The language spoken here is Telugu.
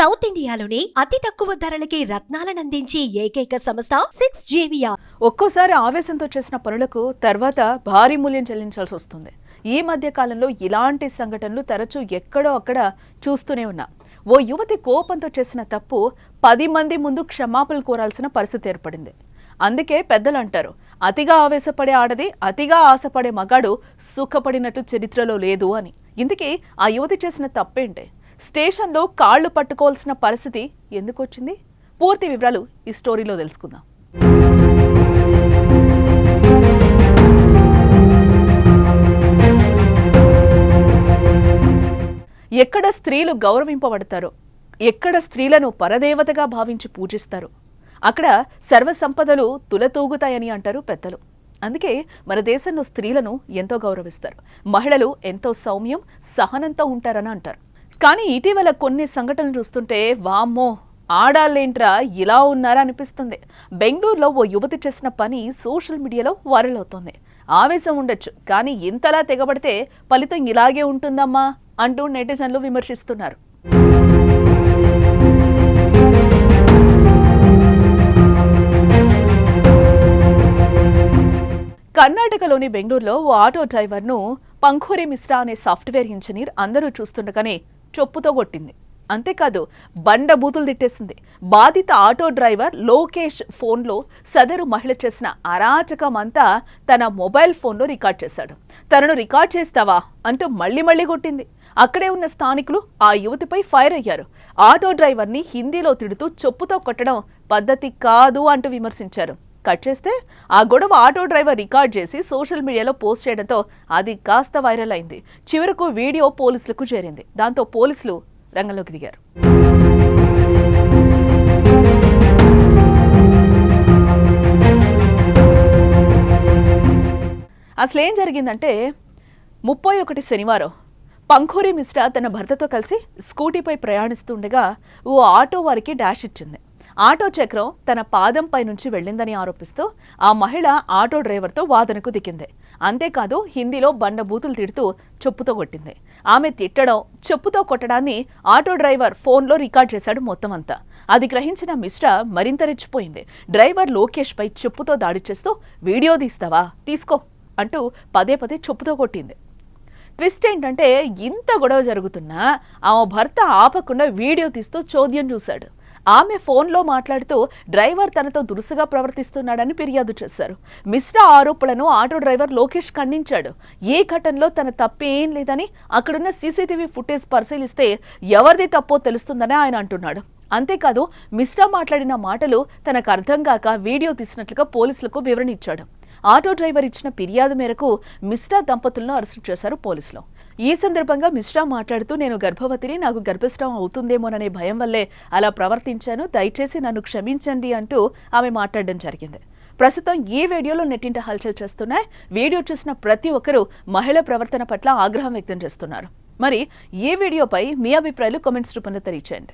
సౌత్ ఇండియాలోని అతి తక్కువ ధరలకి రత్నాలనందించే ఏకైక సంస్థ 6JVR. ఒక్కోసారి ఆవేశంతో చేసిన పనులకు తర్వాత భారీ మూల్యం చెల్లించాల్సి వస్తుంది. ఈ మధ్య కాలంలో ఇలాంటి సంఘటనలు తరచూ ఎక్కడో అక్కడ చూస్తూనే ఉన్నాం. ఓ యువతి కోపంతో చేసిన తప్పు 10 మంది ముందు క్షమాపణలు కోరాల్సిన పరిస్థితి ఏర్పడింది. అందుకే పెద్దలు అంటారు, అతిగా ఆవేశపడే ఆడది, అతిగా ఆశపడే మగాడు సుఖపడినట్టు చరిత్రలో లేదు అని. ఇందుకే ఆ యువతి చేసిన తప్పేంటి? స్టేషన్లో కాళ్లు పట్టుకోవాల్సిన పరిస్థితి ఎందుకు వచ్చింది? పూర్తి వివరాలు ఈ స్టోరీలో తెలుసుకుందాం. ఎక్కడ స్త్రీలు గౌరవింపబడతారో, ఎక్కడ స్త్రీలను పరదేవతగా భావించి పూజిస్తారో అక్కడ సర్వసంపదలు తులతూగుతాయని అంటారు పెద్దలు. అందుకే మన దేశంలో స్త్రీలను ఎంతో గౌరవిస్తారు. మహిళలు ఎంతో సౌమ్యం, సహనంతో ఉంటారని అంటారు. కానీ ఇటీవల కొన్ని సంఘటనలు చూస్తుంటే వామ్మో, ఆడాళ్ళేంట్రా ఇలా ఉన్నారా అనిపిస్తుంది. బెంగళూరులో ఓ యువతి చేసిన పని సోషల్ మీడియాలో వైరల్ అవుతోంది. ఆవేశం ఉండొచ్చు, కానీ ఇంతలా తెగబడితే ఫలితం ఇలాగే ఉంటుందమ్మా అంటూ నెటిజన్లు విమర్శిస్తున్నారు. కర్ణాటకలోని బెంగళూరులో ఓ ఆటో డ్రైవర్ను పంఖూరి మిశ్రా అనే సాఫ్ట్వేర్ ఇంజనీర్ అందరూ చూస్తుండగానే చొప్పుతో కొట్టింది. అంతేకాదు బండ బూతులు తిట్టేసింది. బాధిత ఆటో డ్రైవర్ లోకేష్ ఫోన్లో సదరు మహిళ చేసిన అరాచకం అంతా తన మొబైల్ ఫోన్లో రికార్డ్ చేశాడు. తనను రికార్డ్ చేస్తావా అంటూ మళ్ళీ కొట్టింది. అక్కడే ఉన్న స్థానికులు ఆ యువతిపై ఫైర్ అయ్యారు. ఆటో డ్రైవర్ని హిందీలో తిడుతూ చొప్పుతో కొట్టడం పద్ధతి కాదు అంటూ విమర్శించారు. కట్ చేస్తే ఆ గొడవ ఆటో డ్రైవర్ రికార్డ్ చేసి సోషల్ మీడియాలో పోస్ట్ చేయడంతో అది కాస్త వైరల్ అయింది. చివరకు వీడియో పోలీసులకు చేరింది. దాంతో పోలీసులు రంగంలోకి దిగారు. అసలేం జరిగిందంటే 31 శనివారం పంఖూరి మిశ్రా తన భర్తతో కలిసి స్కూటీపై ప్రయాణిస్తుండగా ఓ ఆటో వారికి డాష్ ఇచ్చింది. ఆటో చక్రం తన పాదంపై నుంచి వెళ్ళిందని ఆరోపిస్తూ ఆ మహిళ ఆటో డ్రైవర్తో వాదనకు దిగింది. అంతేకాదు హిందీలో బండబూతులు తిడుతూ చెప్పుతో కొట్టింది. ఆమె తిట్టడం, చెప్పుతో కొట్టడాన్ని ఆటో డ్రైవర్ ఫోన్లో రికార్డ్ చేశాడు మొత్తం అంతా. అది గ్రహించిన మిశ్రా మరింత రెచ్చిపోయింది. డ్రైవర్ లోకేష్ పై చెప్పుతో దాడి చేస్తూ వీడియో తీస్తావా, తీసుకో అంటూ పదే చెప్పుతో కొట్టింది. ట్విస్ట్ ఏంటంటే ఇంత గొడవ జరుగుతున్నా ఆమె భర్త ఆపకుండా వీడియో తీస్తూ చోద్యం చూశాడు. ఆమె ఫోన్లో మాట్లాడుతూ డ్రైవర్ తనతో దురుసుగా ప్రవర్తిస్తున్నాడని ఫిర్యాదు చేశారు. మిశ్రా ఆరోపణలను ఆటో డ్రైవర్ లోకేష్ ఖండించాడు. ఏ ఘటనలో తన తప్పేం లేదని, అక్కడున్న సీసీటీవీ ఫుటేజ్ పరిశీలిస్తే ఎవరిది తప్పో తెలుస్తుందని ఆయన అంటున్నాడు. అంతేకాదు మిశ్రా మాట్లాడిన మాటలు తనకు అర్థం కాక వీడియో తీసినట్లుగా పోలీసులకు వివరణ ఇచ్చాడు. ఆటో డ్రైవర్ ఇచ్చిన ఫిర్యాదు మేరకు మిశ్రా దంపతులను అరెస్టు చేశారు పోలీసులు. ఈ సందర్భంగా మిశ్రా మాట్లాడుతూ, నేను గర్భవతిని, నాకు గర్భస్రావం అవుతుందేమోననే భయం వల్లే అలా ప్రవర్తించాను, దయచేసి నన్ను క్షమించండి అంటూ ఆమె మాట్లాడడం జరిగింది. ప్రస్తుతం ఈ వీడియోలో నెట్టింట హల్చల్ చేస్తున్నాయి. వీడియో చూసిన ప్రతి ఒక్కరూ మహిళ ప్రవర్తన పట్ల ఆగ్రహం వ్యక్తం చేస్తున్నారు. మరి ఈ వీడియోపై మీ అభిప్రాయాలు కామెంట్స్ రూపంలో తెలియచేయండి.